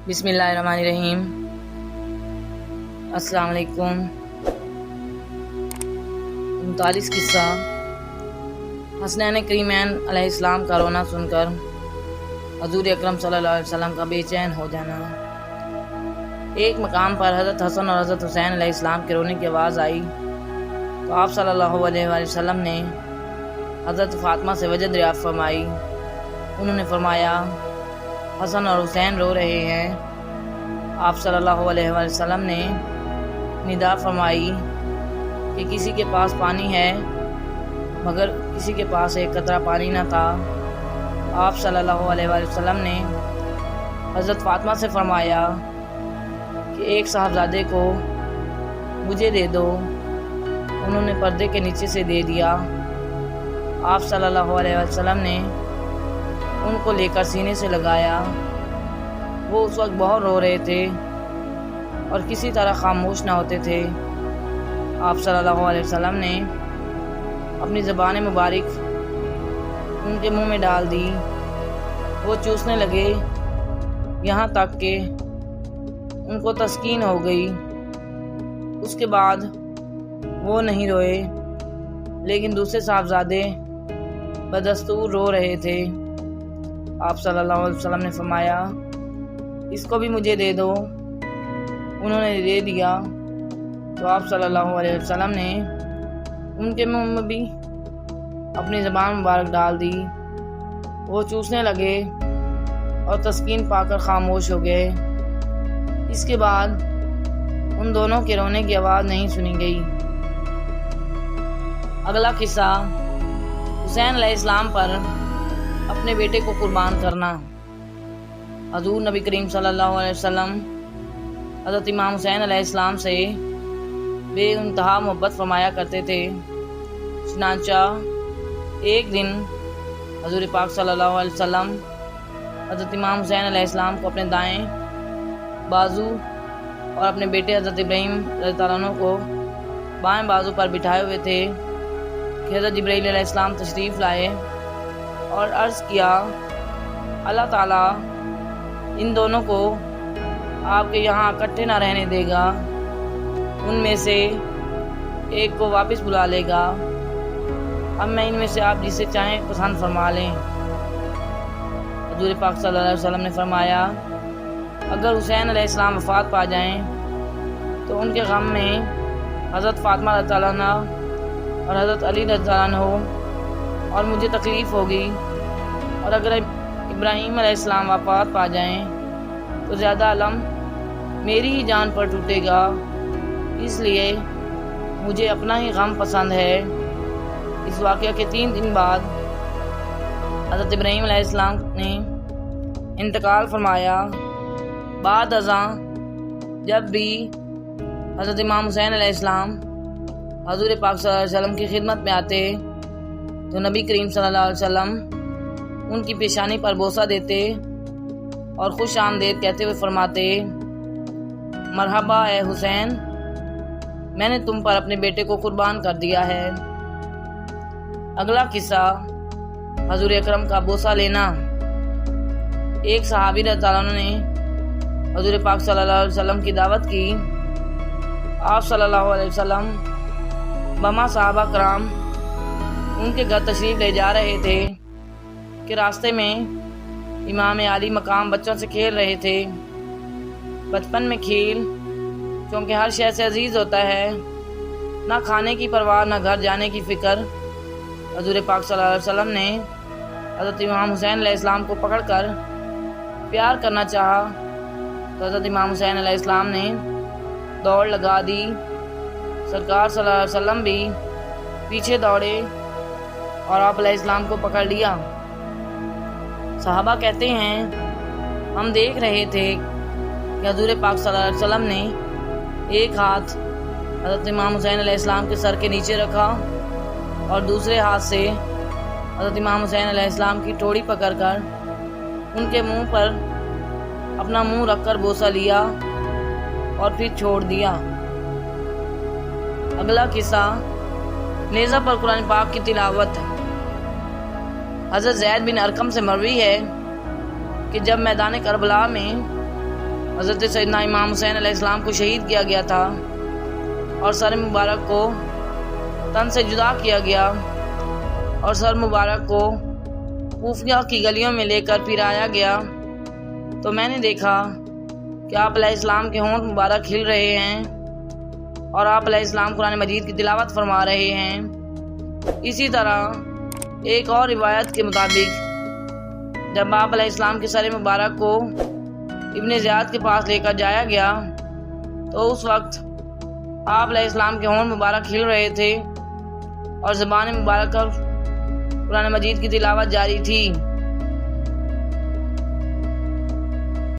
بسم اللہ الرحمن الرحیم۔ السلام علیکم۔ 39 قصہ حسنین کریمین علیہ السلام کا رونا سن کر حضور اکرم صلی اللہ علیہ وسلم کا بے چین ہو جانا۔ ایک مقام پر حضرت حسن اور حضرت حسین علیہ السلام کے رونے کی آواز آئی تو آپ صلی اللہ علیہ وآلہ وسلم نے حضرت فاطمہ سے وجہ دریافت فرمائی۔ انہوں نے فرمایا حسن اور حسین رو رہے ہیں۔ آپ صلی اللہ علیہ وآلہ وسلم نے ندا فرمائی کہ کسی کے پاس پانی ہے، مگر کسی کے پاس ایک قطرہ پانی نہ تھا۔ آپ صلی اللہ علیہ وآلہ وسلم نے حضرت فاطمہ سے فرمایا کہ ایک صاحبزادے کو مجھے دے دو۔ انہوں نے پردے کے نیچے سے دے دیا۔ آپ صلی اللہ علیہ وآلہ وسلم نے ان کو لے کر سینے سے لگایا۔ وہ اس وقت بہت رو رہے تھے اور کسی طرح خاموش نہ ہوتے تھے۔ آپ صلی اللہ علیہ وسلم نے اپنی زبان مبارک ان کے منہ میں ڈال دی۔ وہ چوسنے لگے یہاں تک کہ ان کو تسکین ہو گئی۔ اس کے بعد وہ نہیں روئے، لیکن دوسرے صاحبزادے بدستور رو رہے تھے۔ آپ صلی اللہ علیہ وسلم نے فرمایا اس کو بھی مجھے دے دو۔ انہوں نے دے دیا تو آپ صلی اللہ علیہ وسلم نے ان کے منہ میں بھی اپنی زبان مبارک ڈال دی۔ وہ چوسنے لگے اور تسکین پا کر خاموش ہو گئے۔ اس کے بعد ان دونوں کے رونے کی آواز نہیں سنی گئی۔ اگلا قصہ حسین علیہ السلام پر اپنے بیٹے کو قربان کرنا۔ حضور نبی کریم صلی اللہ علیہ وسلم حضرت امام حسین علیہ السلام سے بے انتہا محبت فرمایا کرتے تھے۔ چنانچہ ایک دن حضور پاک صلی اللہ علیہ وسلم حضرت امام حسین علیہ السلام کو اپنے دائیں بازو اور اپنے بیٹے حضرت ابراہیم رضی اللہ عنہ کو بائیں بازو پر بٹھائے ہوئے تھے کہ حضرت جبرائیل علیہ السلام تشریف لائے اور عرض کیا اللہ تعالیٰ ان دونوں کو آپ کے یہاں اکٹھے نہ رہنے دے گا، ان میں سے ایک کو واپس بلا لے گا۔ اب میں ان میں سے آپ جسے چاہیں پسند فرما لیں۔ حضور پاک صلی اللہ علیہ وسلم نے فرمایا اگر حسین علیہ السلام وفات پا جائیں تو ان کے غم میں حضرت فاطمہ رضی اللہ عنہ اور حضرت علی رضی اللہ عنہ اور مجھے تکلیف ہوگی، اور اگر ابراہیم علیہ السلام وفات پا جائیں تو زیادہ علم میری ہی جان پر ٹوٹے گا، اس لیے مجھے اپنا ہی غم پسند ہے۔ اس واقعہ کے 3 دن بعد حضرت ابراہیم علیہ السلام نے انتقال فرمایا۔ بعد ازاں جب بھی حضرت امام حسین علیہ السلام حضور پاک صلی اللہ علیہ وسلم کی خدمت میں آتے تو نبی کریم صلی اللہ علیہ وسلم ان کی پیشانی پر بوسہ دیتے اور خوش آمدید کہتے ہوئے فرماتے مرحبا اے حسین، میں نے تم پر اپنے بیٹے کو قربان کر دیا ہے۔ اگلا قصہ حضور اکرم کا بوسہ لینا۔ ایک صحابی رضی اللہ عنہ نے حضور پاک صلی اللہ علیہ وسلم کی دعوت کی۔ آپ صلی اللہ علیہ وسلم بما صحابہ کرام ان کے گھر تشریف لے جا رہے تھے کہ راستے میں امام عالی مقام بچوں سے کھیل رہے تھے۔ بچپن میں کھیل چونکہ ہر شے سے عزیز ہوتا ہے، نہ کھانے کی پرواہ نہ گھر جانے کی فکر۔ حضور پاک صلی اللہ علیہ وسلم نے حضرت امام حسین علیہ السلام کو پکڑ کر پیار کرنا چاہا تو حضرت امام حسین علیہ السلام نے دوڑ لگا دی۔ سرکار صلی اللہ علیہ وسلم بھی پیچھے دوڑے اور آپ علیہ السلام کو پکڑ لیا۔ صحابہ کہتے ہیں ہم دیکھ رہے تھے کہ حضور پاک صلی اللہ علیہ وسلم نے ایک ہاتھ حضرت امام حسین علیہ السلام کے سر کے نیچے رکھا اور دوسرے ہاتھ سے حضرت امام حسین علیہ السلام کی ٹوڑی پکڑ کر ان کے منہ پر اپنا منہ رکھ کر بوسہ لیا اور پھر چھوڑ دیا۔ اگلا قصہ نیزہ پر قرآن پاک کی تلاوت۔ حضرت زید بن ارقم سے مروی ہے کہ جب میدان کربلا میں حضرت سیدنا امام حسین علیہ السلام کو شہید کیا گیا تھا اور سر مبارک کو تن سے جدا کیا گیا اور سر مبارک کو کوفہ کی گلیوں میں لے کر پھرایا گیا، تو میں نے دیکھا کہ آپ علیہ السلام کے ہونٹ مبارک ہل رہے ہیں اور آپ علیہ السلام قرآن مجید کی تلاوت فرما رہے ہیں۔ اسی طرح ایک اور روایت کے مطابق جب آپ علیہ السلام کے سر مبارک کو ابن زیاد کے پاس لے کر جایا گیا تو اس وقت آپ علیہ السلام کے ہونٹ مبارک ہل رہے تھے اور زبان مبارک پر قرآن مجید کی تلاوت جاری تھی۔